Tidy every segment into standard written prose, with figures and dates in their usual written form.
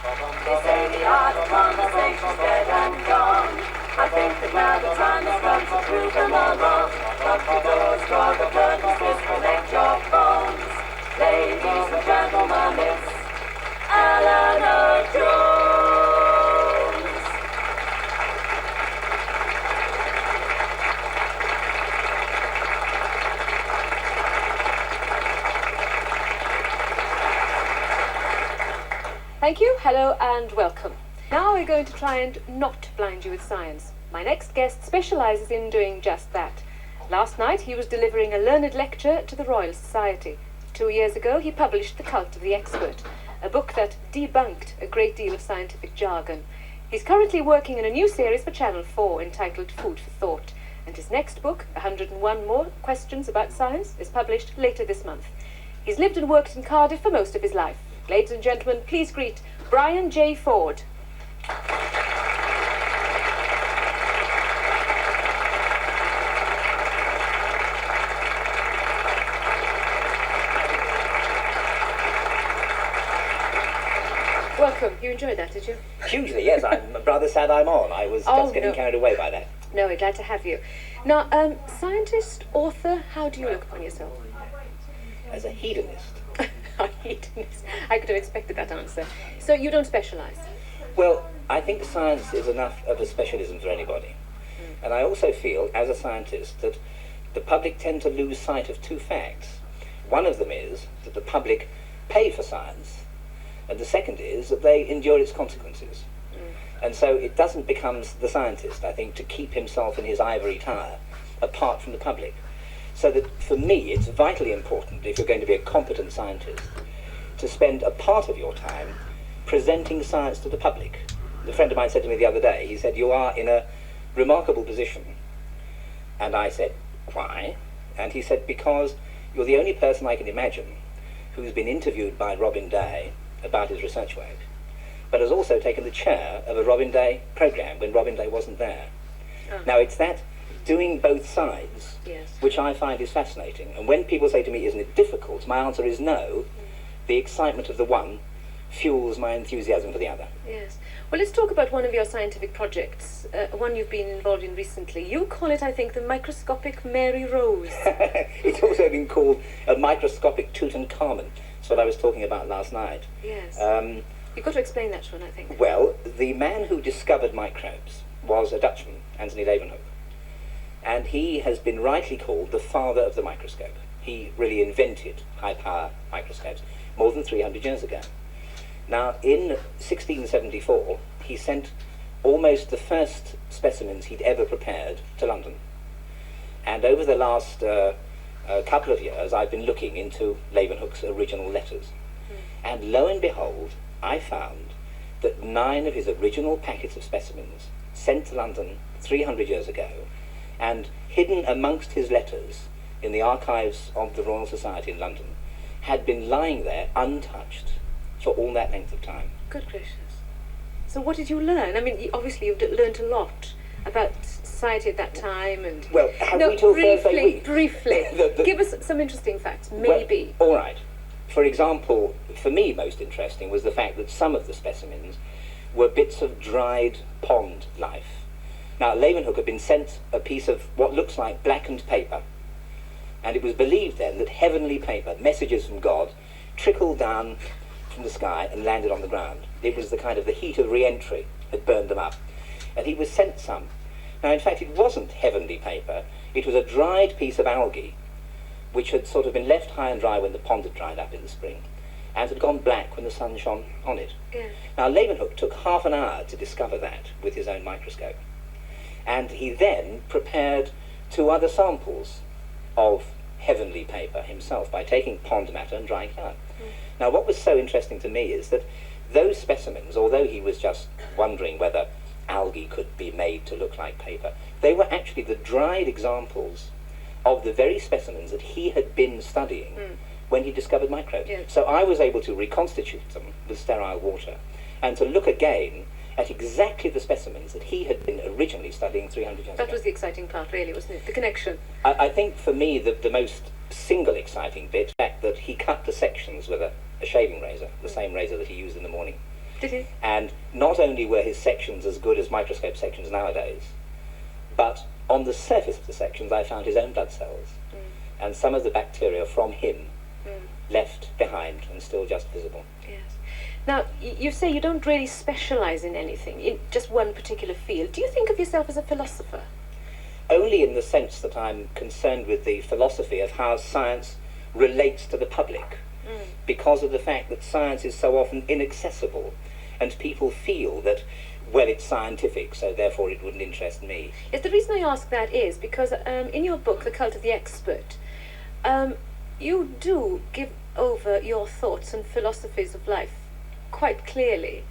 They say the art of conversation's dead and gone. I think that now the time has come to prove them all wrong. Lock the doors, draw the curtains, disconnect your phones. Ladies and gentlemen, it's Elinor Jones. Thank you, hello and welcome. Now we're going to try and not blind you with science. My next guest specialises in doing just that. Last night he was delivering a learned lecture to the Royal Society. 2 years ago he published The Cult of the Expert, a book that debunked a great deal of scientific jargon. He's currently working in a new series for Channel 4 entitled Food for Thought, and his next book, 101 More Questions About Science, is published later this month. He's lived and worked in Cardiff for most of his life. Ladies and gentlemen, please greet Brian J. Ford. Welcome. You enjoyed that, did you? Hugely, yes. I'm rather sad I'm on. I was just getting carried away by that. No, we're glad to have you. Now, scientist, author, how do you look upon yourself? As a hedonist. A hedonist. I could have expected that answer. So you don't specialise? Well, I think science is enough of a specialism for anybody. And I also feel, as a scientist, that the public tend to lose sight of two facts. One of them is that the public pay for science, and the second is that they endure its consequences. And so it doesn't become the scientist, I think, to keep himself in his ivory tower apart from the public. So that for me it's vitally important, if you're going to be a competent scientist, to spend a part of your time presenting science to the public. A friend of mine said to me the other day, he said, "You are in a remarkable position." And I said, "Why?" And he said, "Because you're the only person I can imagine who's been interviewed by Robin Day about his research work, but has also taken the chair of a Robin Day programme when Robin Day wasn't there." Now it's that doing both sides, yes, which I find is fascinating. And when people say to me, "Isn't it difficult?" my answer is no. The excitement of the one fuels my enthusiasm for the other. Yes. Well, let's talk about one of your scientific projects, one you've been involved in recently. You call it, I think, the microscopic Mary Rose. It's also been called a microscopic Tutankhamun. That's what I was talking about last night. Yes. You've got to explain that one, I think. Well, the man who discovered microbes was a Dutchman, Anthony Leeuwenhoek. And he has been rightly called the father of the microscope. He really invented high-power microscopes more than 300 years ago. Now, in 1674, he sent almost the first specimens he'd ever prepared to London. And over the last couple of years, I've been looking into Leeuwenhoek's original letters. And lo and behold, I found that 9 of his original packets of specimens sent to London 300 years ago and hidden amongst his letters in the archives of the Royal Society in London had been lying there untouched for all that length of time. Good gracious. So what did you learn? I mean, obviously you've learned a lot about society at that time and... Well, have we till Thursday week? Briefly. Give us some interesting facts, maybe. Well, all right. For example, for me most interesting was the fact that some of the specimens were bits of dried pond life. Now, Leeuwenhoek had been sent a piece of what looks like blackened paper, and it was believed then that heavenly paper, messages from God, trickled down from the sky and landed on the ground. It was the kind of the heat of re-entry had burned them up. And he was sent some. Now, in fact, it wasn't heavenly paper. It was a dried piece of algae, which had sort of been left high and dry when the pond had dried up in the spring, and had gone black when the sun shone on it. Yeah. Now, Leeuwenhoek took half an hour to discover that with his own microscope. And he then prepared 2 other samples of heavenly paper himself by taking pond matter and drying it out. Now, what was so interesting to me is that those specimens, although he was just wondering whether algae could be made to look like paper, they were actually the dried examples of the very specimens that he had been studying when he discovered microbes. Yeah. So I was able to reconstitute them with sterile water and to look again at exactly the specimens that he had been originally studying 300 years ago. That was the exciting part, really, wasn't it? The connection. I think for me the most single exciting bit, the fact that he cut the sections with a shaving razor, the same razor that he used in the morning. Did he? And not only were his sections as good as microscope sections nowadays, but on the surface of the sections I found his own blood cells and some of the bacteria from him left behind and still just visible. Yes. Now, you say you don't really specialise in anything, in just one particular field. Do you think of yourself as a philosopher? Only in the sense that I'm concerned with the philosophy of how science relates to the public, because of the fact that science is so often inaccessible, and people feel that, well, it's scientific, so therefore it wouldn't interest me. Yes, the reason I ask that is because in your book, The Cult of the Expert, you do give over your thoughts and philosophies of life quite clearly,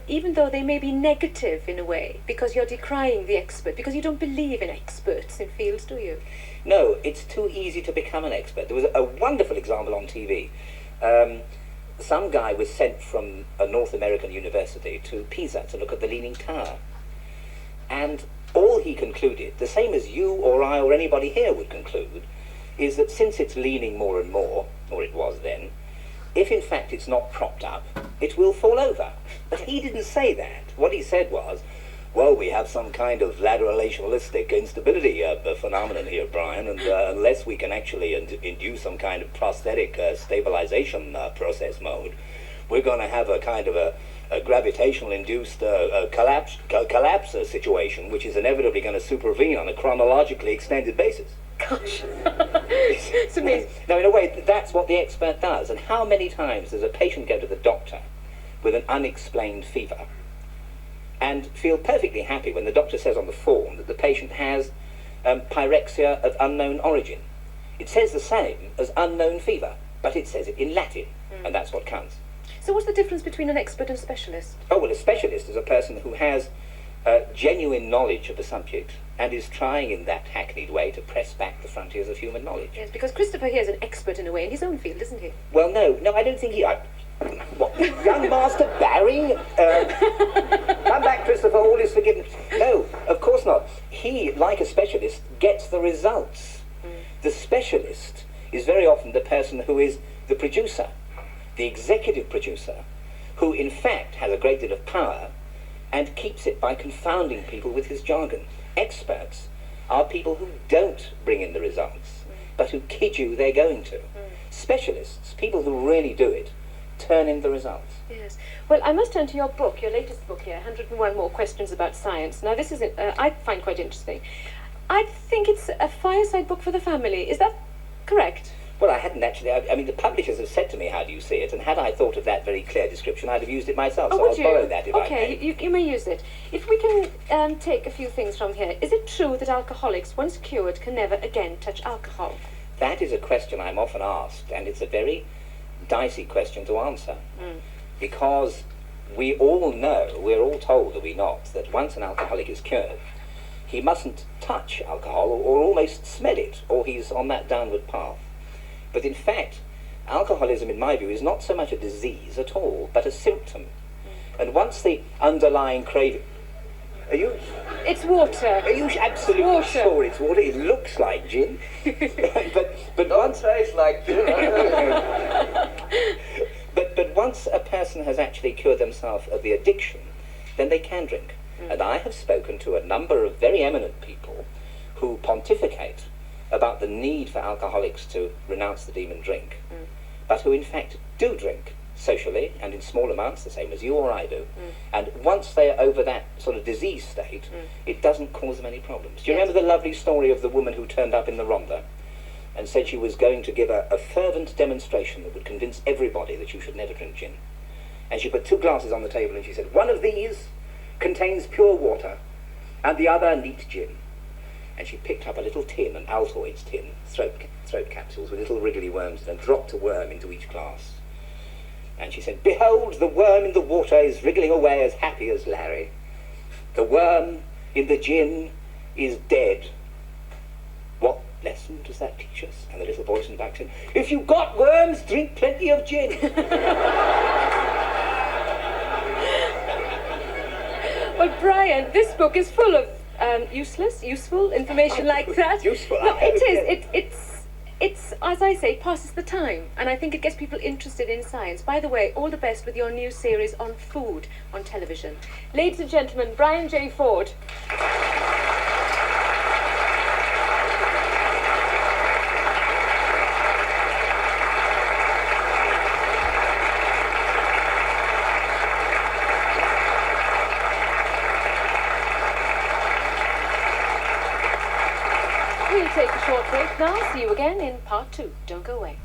even though they may be negative in a way, because you're decrying the expert, because you don't believe in experts in fields, do you? No, it's too easy to become an expert. There was a wonderful example on TV. Some guy was sent from a North American university to Pisa to look at the Leaning Tower. And all he concluded, the same as you or I or anybody here would conclude, is that since it's leaning more and more, or it was then, if in fact it's not propped up, it will fall over. But he didn't say that. What he said was, well, we have some kind of lateralationalistic instability phenomenon here, Brian, and unless we can actually induce some kind of prosthetic stabilization process mode, we're going to have a kind of a gravitational-induced collapse situation, which is inevitably going to supervene on a chronologically extended basis. Gosh. It's amazing. Now, in a way, that's what the expert does. And how many times does a patient go to the doctor with an unexplained fever and feel perfectly happy when the doctor says on the form that the patient has pyrexia of unknown origin? It says the same as unknown fever, but it says it in Latin, and that's what counts. So what's the difference between an expert and a specialist? Oh, well, a specialist is a person who has genuine knowledge of the subject and is trying in that hackneyed way to press back the frontiers of human knowledge. Yes, because Christopher here is an expert in a way in his own field, isn't he? Well, no, I don't think he... what, young Master Barry? Come back, Christopher, all is forgiven. No, of course not. He, like a specialist, gets the results. The specialist is very often the person who is the producer, the executive producer, who in fact has a great deal of power and keeps it by confounding people with his jargon. Experts are people who don't bring in the results, but who kid you they're going to. Specialists, people who really do it, turn in the results. Yes. Well, I must turn to your book, your latest book here, 101 More Questions About Science. Now, this is, I find quite interesting. I think it's a fireside book for the family. Is that correct? Well, I hadn't actually. I mean, the publishers have said to me, how do you see it? And had I thought of that very clear description, I'd have used it myself. Oh, so would I'll you? borrow that if I may. Okay, you may use it. If we can take a few things from here. Is it true that alcoholics, once cured, can never again touch alcohol? That is a question I'm often asked, and it's a very dicey question to answer. Because we all know, we're all told, are we not, that once an alcoholic is cured, he mustn't touch alcohol or almost smell it, or he's on that downward path. But in fact, alcoholism, in my view, is not so much a disease at all, but a symptom. And once the underlying craving... Are you... It's water. Are you absolutely sure it's water? It looks like gin. but once... tastes like gin. But once a person has actually cured themselves of the addiction, then they can drink. And I have spoken to a number of very eminent people who pontificate about the need for alcoholics to renounce the demon drink, but who in fact do drink socially and in small amounts, the same as you or I do. And once they're over that sort of disease state, it doesn't cause them any problems. Do you remember the lovely story of the woman who turned up in the Ronda and said she was going to give a fervent demonstration that would convince everybody that you should never drink gin? And she put 2 glasses on the table and she said, one of these contains pure water and the other neat gin. And she picked up a little tin, an Altoids tin, throat capsules with little wriggly worms in, and dropped a worm into each glass. And she said, behold, the worm in the water is wriggling away as happy as Larry. The worm in the gin is dead. What lesson does that teach us? And the little voice in the back said, if you've got worms, drink plenty of gin. Well, Brian, this book is full of useful information like that. Useful. No, it is. It's, as I say, passes the time, and I think it gets people interested in science. By the way, all the best with your new series on food on television. Ladies and gentlemen, Brian J. Ford. We'll take a short break now. See you again in part 2. Don't go away.